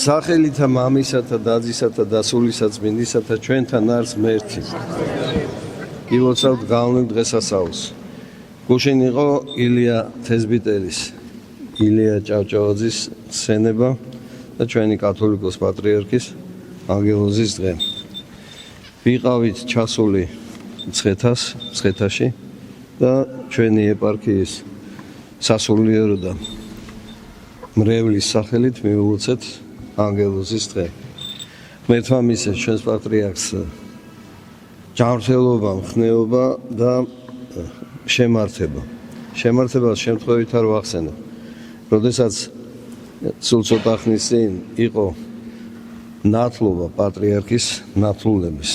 სახელითა მამისათა დadzისათა დასულისა წმინდისათა ჩვენთან არის მერთი. გილოცავთ გავლენ დღესასწაულს. გუშინ იყო ილია თესბიტელის, ილია ჭავჭავაძის სცენება და ჩვენი კათოლიკოს პატრიარქის აგელოზის დღე. ვიყავით ჩასული მცხეთაში და ჩვენი ეპარქიის სასულიერო და მრევლის სახელით მივულოცეთ ანგელოზის დღე. ღმერთმა მისცეს ჩვენს პატრიარქს ჯანმრთელობა, მხნეობა და შემართება. შემართებას შემთხვევით არ ვახსენებ. როდესაც სულ ცოტა ხნის წინ იყო ნათლობა პატრიარქის ნათლულების.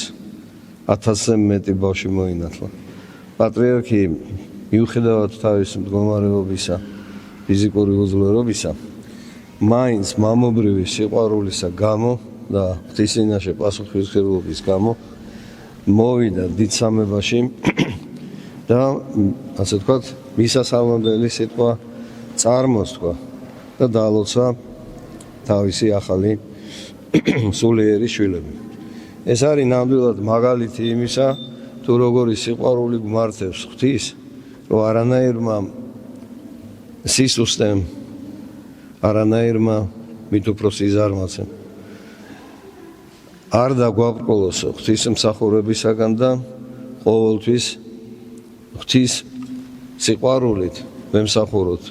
1000-ზე მეტი ბავშვი მოინათლა. პატრიარქი მიუხედავად თავის მდგომარეობისა, ფიზიკური უძლიერობისა, მაინც მამობრივი სიყვარულისა გამო და ღვთისმინაშე პასუხისმგებლობის გამო მოვიდა დიდსამებაში და ასე ვთქვათ, მისასალმებელი სიტყვა წარმოსთქვა და დაალოცა თავისი ახალი სულიერი შვილები. ეს არის ნამდვილად მაგალითი იმისა, თუ როგორი სიყვარული გვმართებს ღვთის, რომ არანაირმა სისუსტემ, არანაირმა მით უფრო სიზარმაცემ არ დაგვაბრკოლოს ღვთის მსახურებისაგან და ყოველთვის ღვთის სიყვარულით ვემსახუროთ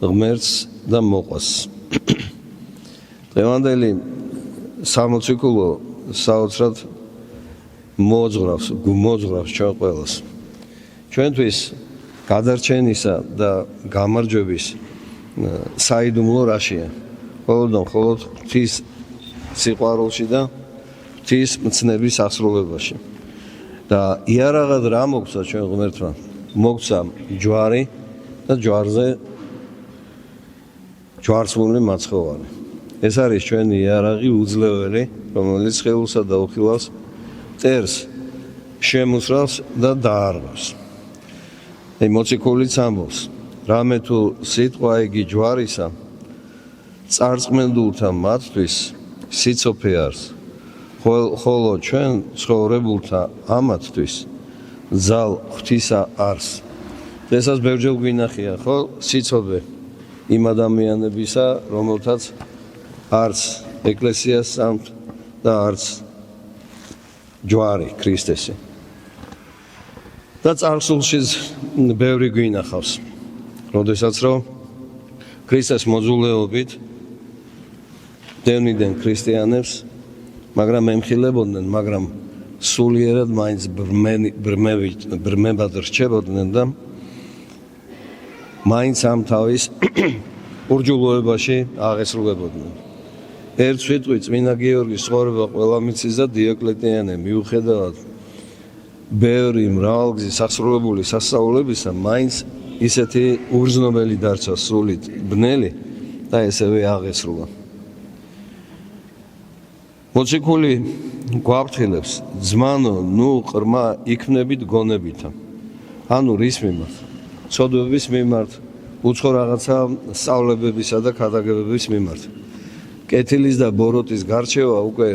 ღმერთს და მოყვას. დღევანდელი სამოციქულო საოცრად მოძღვრავს ჩვენ ყველას. ჩვენთვის გადარჩენისა და გამარჯვების საიდუმლო რაშია. მხოლოდ ღვთის სიყვარულში და ღვთის მცნების ასრულებაში. და იარაღად რა მოგცა ჩვენ ღმერთმა? მოგცა ჯვარი და ჯვარზე ჯვარცმული მაცხოვარი. ეს არის ჩვენი იარაღი უძლეველი, რომელიც სხეულსა და უხილავს მტერს შემუსრავს და დაარღვევს. მოციქულიც ამბობს, რამე თუ სიტყვა იგი ჯვარისა, წარწმენდულთა მათთვის სიცოცხლე არის, ხოლო ჩვენ ცხოვრებულთა ამათთვის ზალ ღვთისა არის. დღესაც ბევრჯერ გვინახია, ხო, სიცოცხლე იმ ადამიანებისა, რომელთაც არც ეკლესიას სამთ და არც ჯვარი ქრისტესი. და წარსულში ბევრი გვინახავს. როდესაც რომ ქრისტეს მოძულეობით დევნიდნენ ქრისტიანებს, მაგრამ ემხილებოდნენ, მაგრამ სულიერად მაინც ბრმებად რჩებოდნენ და მაინც ამ თავის ურჯულოებაში აღესრულებოდნენ. ერთ სიტყვით წმინდა გიორგის ცხოვრება ყველა მიცის და დიოკლეტიანე მიუხედავად ბევრი მრავალგზის ასრულებული სასწაულებისა, მაინც ისეთი უგრძნობელი დარჩა სულით ბნელი და ესევე აღესრულა. მოციქული გვაფრთხილებს, ძმანო, ნუ ყრმა იქმნებით გონებითა. ანუ რის მიმართ? ცოდვების მიმართ, უცხო რაღაცა სწავლებებისა და ქადაგებების მიმართ. კეთილის და ბოროტის გარჩევა უკვე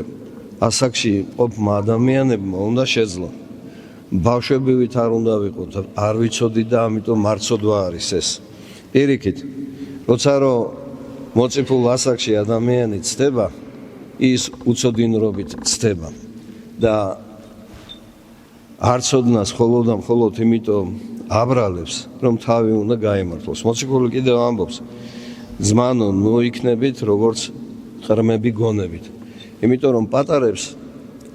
ასაკში ყოფმა ადამიანებმა უნდა შეძლო. ბავშვებივით არ უნდა ვიყოთ, არ ვიცოდი და ამიტომ მარცოდვა არის ეს. პირიქით, როცა რომ მოწიფულ ასაკში ადამიანი ცდება, ის უცოდინრობით ცდება და არ ცოდნას მხოლოდ იმიტომ აბრალებს, რომ თავი უნდა გაიმართლოს. მოციქული კიდევ ამბობს, ძმანო, ნუ იქნებით როგორც ყრმები გონებით. იმიტომ რომ პატარებს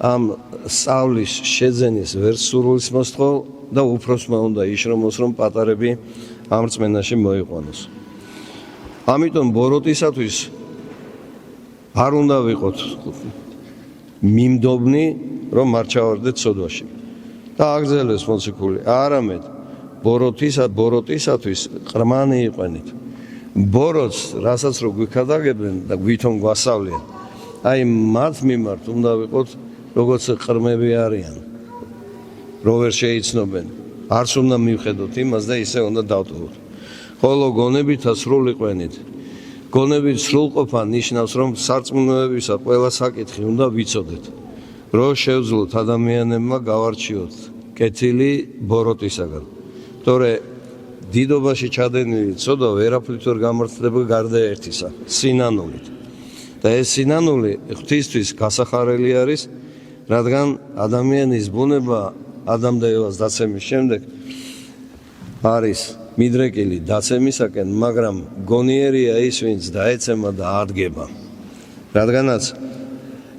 ამ სწავლის შეძენის ვერ სურვილს მოსთხოვ და უფროსმა უნდა იშრომოს, რომ პატარები ამ რწმენაში მოიყვანოს. ამიტომ ბოროტისათვის არ უნდა ვიყოთ მიმდობნი, რომ არ ჩავარდეთ ცოდვაში. და აგზელებს მოციქული, არამედ ბოროტისათვის ყრმანი იყვენით. ბოროტს, რასაც რო გვიქადაგებენ და გვითომ გვასწავლიან, აი მათ მიმართ უნდა ვიყოთ, როგორც ყრმები არიან, რო ვერ შეიცნობენ. არც უნდა მივხედოთ იმას და ისე უნდა დავტოვოთ. ხოლო გონებითა სრულ იყვენით. გონების სრულყოფა ნიშნავს, რომ სარწმუნოებისა ყველა საკითხი უნდა ვიცოდეთ, რომ შევძლოთ ადამიანებმა გავარჩიოთ კეთილი ბოროტისაგან. თორე დიდობაში ჩადენილი ცოდვა ვერაფრით ვერ გამართლება გარდა ერთისა, სინანულით. და ეს სინანული ღვთისთვის გასახარელი არის, რადგან ადამიანის ბუნება ადამ და ევას დაცემის შემდეგ არის მიდრეკილი დაცემისაკენ, მაგრამ გონიერია ის, ვინც დაეცემა და ადგება. რადგანაც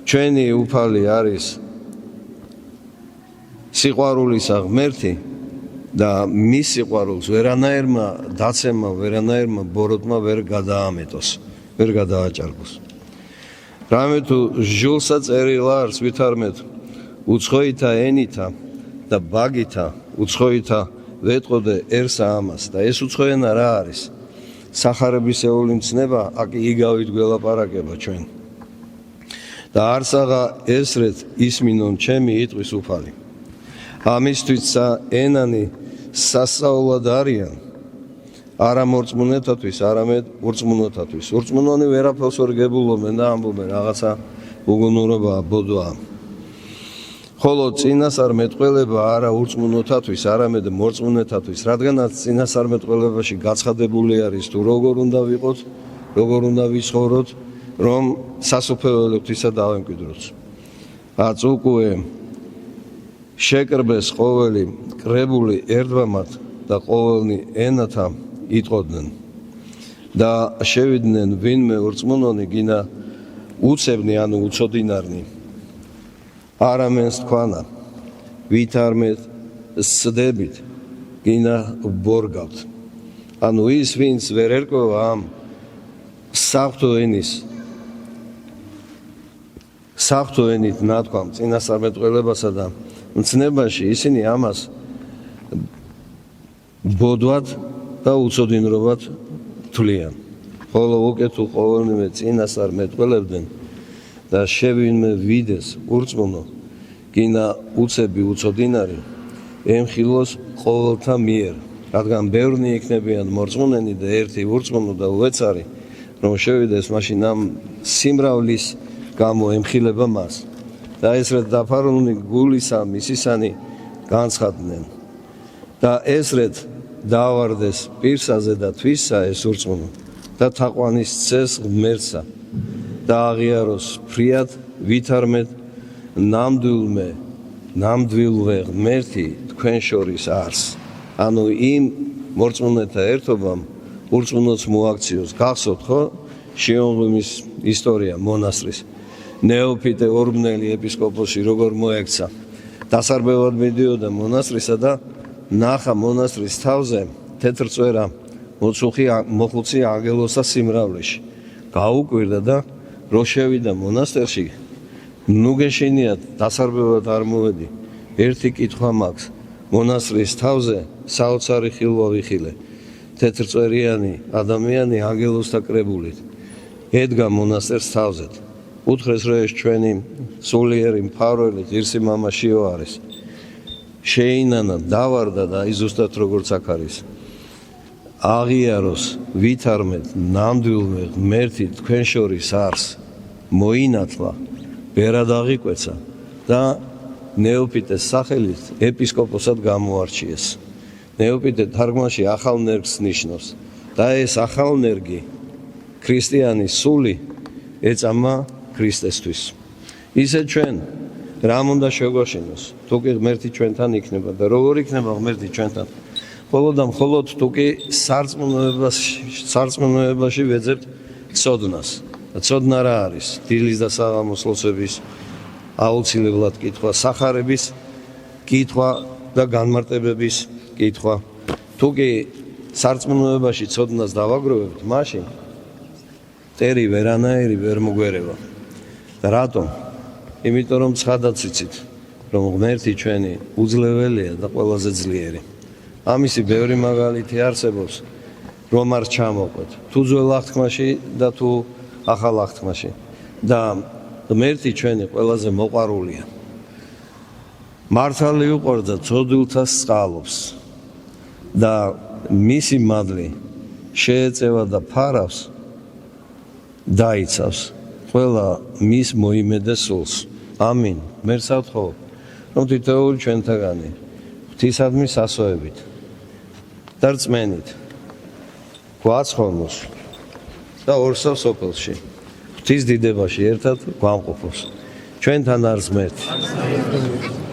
ჩვენი უფალი არის სიყვარულისა ღმერთი და მის სიყვარულს ვერანაირმა დაცემა, ვერანაირმა ბოროტმა ვერ გადაამეტოს, ვერ გადააჭარბოს. რამე თუ ჟულსა წერილა არც ვითარმეთ უცხოითა ენითა და ბაგითა უცხოითა ვეტყოდე ერსა ამას და ეს უცხო ენა რა არის? სახარებისეული მცნება, აკი იგავით გველაპარაკება ჩვენ. და არსაღა ესრეთ ისმინონ ჩემი იტყვის უფალი. ამისთვიცა ენანი სასწაულად არიან, არა მორწმუნეთათვის, არამედ ურწმუნოთათვის. ურწმუნონი ვერაფერს ვერ გებულობენ და ამბობენ რაღაცა უგუნურობაა, ბოდვაა. ხოლო წინასწარმეტყველება არა ურწმუნოთათვის, არამედ მორწმუნეთათვის, რადგანაც წინასწარმეტყველებაში გაცხადებული არის თუ როგორ უნდა ვიყოთ, როგორ უნდა ვიცხოვროთ, რომ სასופველი ღვთისა დავემკვიდროთ. რაც უკვე შეკრბეს ყოველი კრებული ერთბამად და ყოველნი ენათა იტყოდნენ და შევიდნენ ვინმე ურწმუნონი გინა უცებნი, ანუ უცოდინარნი. არამენს თქვანა, ვითარმეთ სცდებით, გინა ბორგავთ. ანუ ის, ვინც ვერ ერკვევა ამ საღვთო ენით ნათქვამ წინასწარმეტყველებასა და მცნებაში, ისინი ამას ბოდვად და უცოდინრობად თვლიან. ხოლო უკეთილ ყოველნივე წინასწარმეტყველებდნენ და შევინმე ვიდეს ურწმუნო, გინა უცები უცოდინარი, ემხილოს ყოველთა მიერ, რადგან ბევრნი იქნებიან მორწმუნენი და ერთი ურწმუნო და უეცარი, რომ შევიდეს მაშინ ამ სიმრავლის გამო ემხილება მას. და ესრეთ დაფარული გულისა მისისანი განცხადდნენ. და ესრეთ დაავარდეს პირსაზე და თვისსა ეს ურწმუნო და თაყვანის წეს ღმერთსა და აღიაროს ფრიად ვითარმეთ ნამდვილვე ღმერთი თქვენ შორის არს. ანუ იმ მორწმუნეთა ერთობამ ურწმუნოც მოაქციოს. გახსოვთ ხო შიომღვიმის ისტორია მონასტრის? ნეოფიტე ორმნელი ეპისკოპოსი როგორ მოექცა, დასარბევად მიდიოდა მონასტრისა და ნახა მონასტრის თავზე თეთრ წვერა მოხუცი ანგელოსა სიმრავლეში. გაუკვირდა და რო შევიდა მონასტერში, ნუ გეშინიათ, დასარბევად არ მოვედი. ერთი კითხვა მაქვს, მონასტრის თავზე საოცარი ხილვა ვიხილე, თეთრ წვერიანი ადამიანი ანგელოსთა კრებულით. ედგა მონასტერს თავზეთ. უთხრეს, რომ ეს ჩვენი სულიერი მფარველი ღირსი მამა შიო არის. შეინანა, დავარდა და იზუსტად როგორც აქ არის. აღიაროს, ვითარმეთ ნამდვილვე ღმერთი თქვენ შორის არს. მოინათლა, ბერად აღიკვეცა და ნეოფიტეს სახელით ეპისკოპოსად გამოარჩიეს. ნეოფიტე თარგმანში ახალ ნერგს ნიშნავს და ეს ახალ ნერგი ქრისტიანის სული ეწამა ქრისტესთვის. ისე ჩვენ რამ უნდა შეგვაშინოს, თუ კი ღმერთი ჩვენთან იქნება და როგორ იქნება ღმერთი ჩვენთან? მხოლოდ და მხოლოდ თუ კი სარწმუნოებაში ვეძებთ ცოდნას. ცოდნა რა არის? დილის და საღამოს ლოცვების აუცილებლად კითხვა, სახარების კითხვა და განმარტებების კითხვა. თუ კი სარწმუნოებაში ცოდნას დავაგროვებთ, მაშინ ტერი ვერანაირი ვერ მოგვერევა. და რატომ? იმიტომ რომ ცხადად ვიცით, რომ ღმერთი ჩვენი უძლეველია და ყველაზე ძლიერი. ამისი ბევრი მაგალითი არსებობს, რომ არ ჩამოყვეთ, თუ ძველ აღთქმაში და თუ ახალ აღთქმაში. და ღმერთი ჩვენი ყველაზე მოყვარულია. მართალი უყვარდა ცოდვილთა წყალობს და მისი მადლი შეეწევა და ფარავს დაიცავს ყველა მის მოიმედე სულს. ამინ. მე სათხოვ, რომ თითოეული ჩვენთაგანი ღვთისადმი სასოებით და რწმენით გვაცხოვნოს და ორსავ სოფელში ღვთის დიდებაში ერთად გვამყოფოს. ჩვენთან არის ღმერთი.